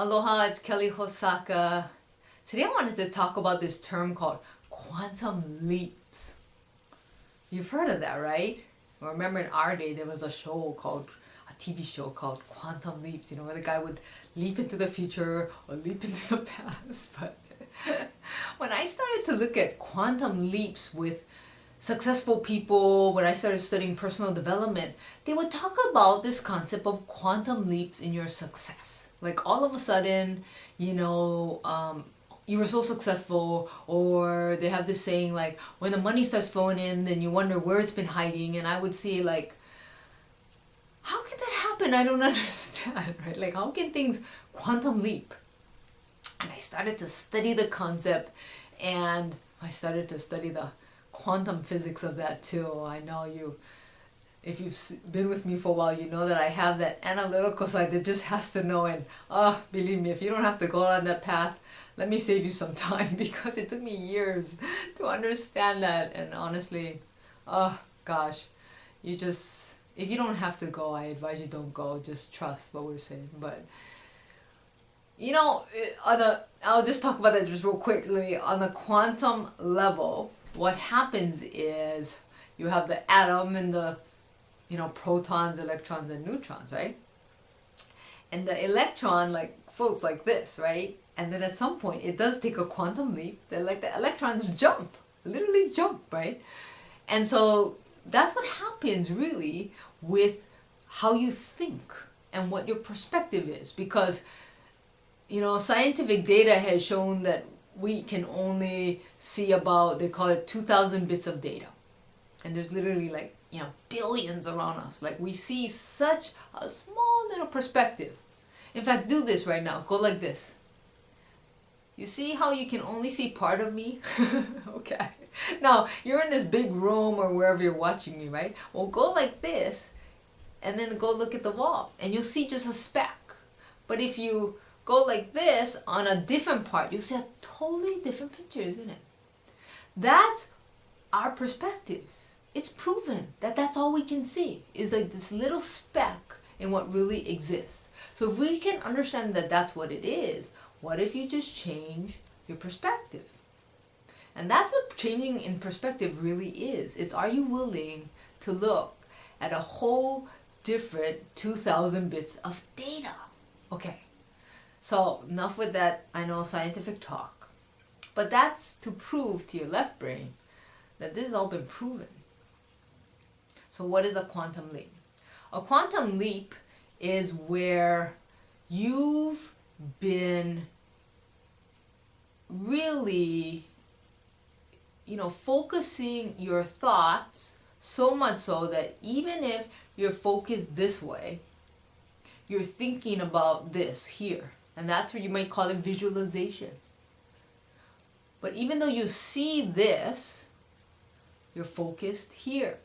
Aloha, it's Kellie Hosaka. Today I wanted to talk about this term called quantum leaps. You've heard of that, right? Well, remember in our day there was a TV show called Quantum Leaps, where the guy would leap into the future or leap into the past. But when I started to look at quantum leaps with successful people, when I started studying personal development, they would talk about this concept of quantum leaps in your success. Like all of a sudden, you were so successful, or they have this saying like, when the money starts flowing in, then you wonder where it's been hiding. And I would see like, how can that happen? I don't understand, right? Like, how can things quantum leap? And I started to study the concept, and I started to study the quantum physics of that too. I know if you've been with me for a while, you know that I have that analytical side that just has to know. And believe me, if you don't have to go on that path, let me save you some time, because it took me years to understand that. And honestly, gosh, if you don't have to go, I advise you don't go. Just trust what we're saying. But I'll just talk about that just real quickly. On the quantum level, what happens is you have the atom and the protons, electrons, and neutrons, right? And the electron floats like this, right? And then at some point it does take a quantum leap. The electrons jump, literally jump, right? And so that's what happens really with how you think and what your perspective is, because scientific data has shown that we can only see about, they call it 2,000 bits of data, and there's literally billions around us. Like, we see such a small little perspective. In fact, do this right now. Go like this. You see how you can only see part of me? Okay. Now, you're in this big room or wherever you're watching me, right? Well, go like this, and then go look at the wall, and you'll see just a speck. But if you go like this on a different part, you'll see a totally different picture, isn't it? That's our perspectives. It's proven that that's all we can see, is like this little speck in what really exists. So if we can understand that that's what it is, what if you just change your perspective? And that's what changing in perspective really is. It's, are you willing to look at a whole different 2,000 bits of data? Okay, so enough with that, I know, scientific talk. But that's to prove to your left brain that this has all been proven. So what is a quantum leap? A quantum leap is where you've been really, focusing your thoughts so much so that even if you're focused this way, you're thinking about this here. And that's where you might call it visualization. But even though you see this, you're focused here.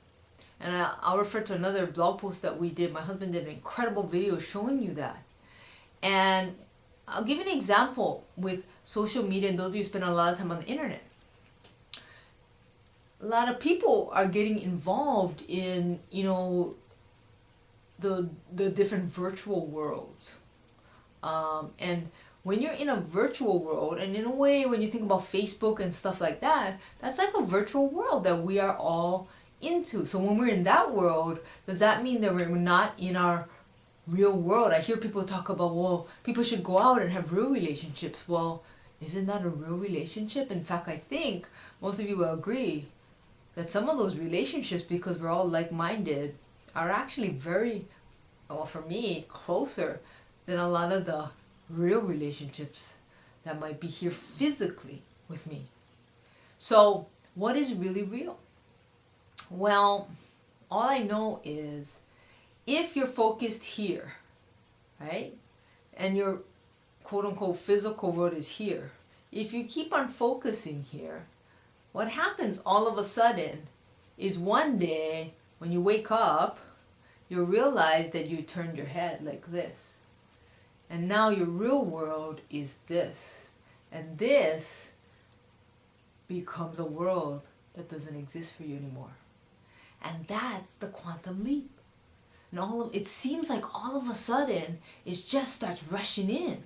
And I'll refer to another blog post that we did. My husband did an incredible video showing you that. And I'll give you an example with social media and those of you who spend a lot of time on the internet. A lot of people are getting involved in, the different virtual worlds. And when you're in a virtual world, and in a way when you think about Facebook and stuff like that, that's like a virtual world that we are all into. So when we're in that world, does that mean that we're not in our real world? I hear people talk about, well, people should go out and have real relationships. Well, isn't that a real relationship? In fact, I think most of you will agree that some of those relationships, because we're all like-minded, are actually very, well, for me, closer than a lot of the real relationships that might be here physically with me. So what is really real? Well, all I know is if you're focused here, right, and your quote-unquote physical world is here, if you keep on focusing here, what happens all of a sudden is one day when you wake up, you'll realize that you turned your head like this. And now your real world is this. And this becomes a world that doesn't exist for you anymore. And that's the quantum leap. And it seems like all of a sudden it just starts rushing in.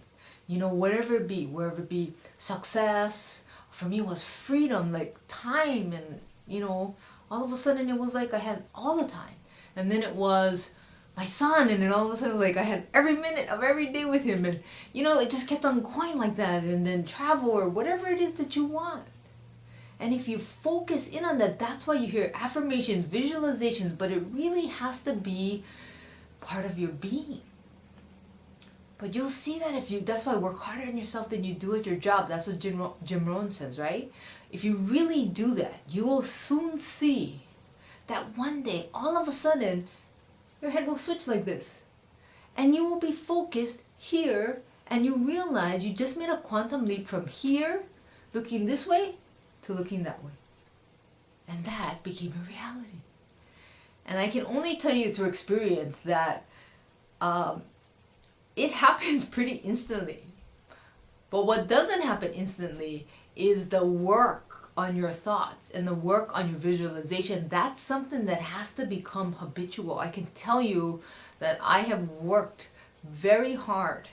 You know, whatever it be, wherever it be, success. For me, it was freedom, like time, and you know, all of a sudden it was like I had all the time. And then it was my son, and then all of a sudden it was like I had every minute of every day with him, and you know, it just kept on going like that. And then travel or whatever it is that you want. And if you focus in on that, that's why you hear affirmations, visualizations, but it really has to be part of your being. But you'll see that if you, that's why work harder on yourself than you do at your job. That's what Jim Rohn says, right? If you really do that, you will soon see that one day, all of a sudden, your head will switch like this. And you will be focused here, and you realize you just made a quantum leap from here, looking this way, to looking that way. And that became a reality. And I can only tell you through experience that it happens pretty instantly. But what doesn't happen instantly is the work on your thoughts and the work on your visualization. That's something that has to become habitual. I can tell you that I have worked very hard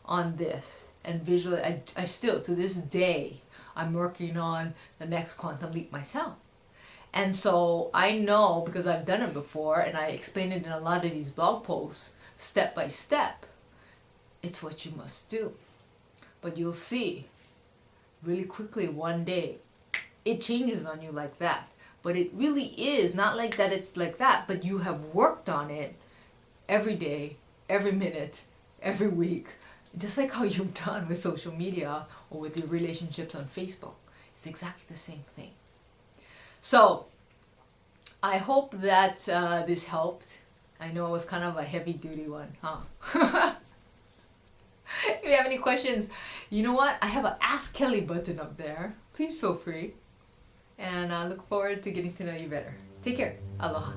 on this and visually. I still, to this day, I'm working on the next quantum leap myself. And so I know, because I've done it before and I explain it in a lot of these blog posts, step by step, it's what you must do. But you'll see really quickly one day, it changes on you like that. But it really is not like that, it's like that, but you have worked on it every day, every minute, every week. Just like how you've done with social media or with your relationships on Facebook. It's exactly the same thing. So, I hope that this helped. I know it was kind of a heavy duty one, huh? If you have any questions, you know what? I have an Ask Kelly button up there. Please feel free. And I look forward to getting to know you better. Take care. Aloha.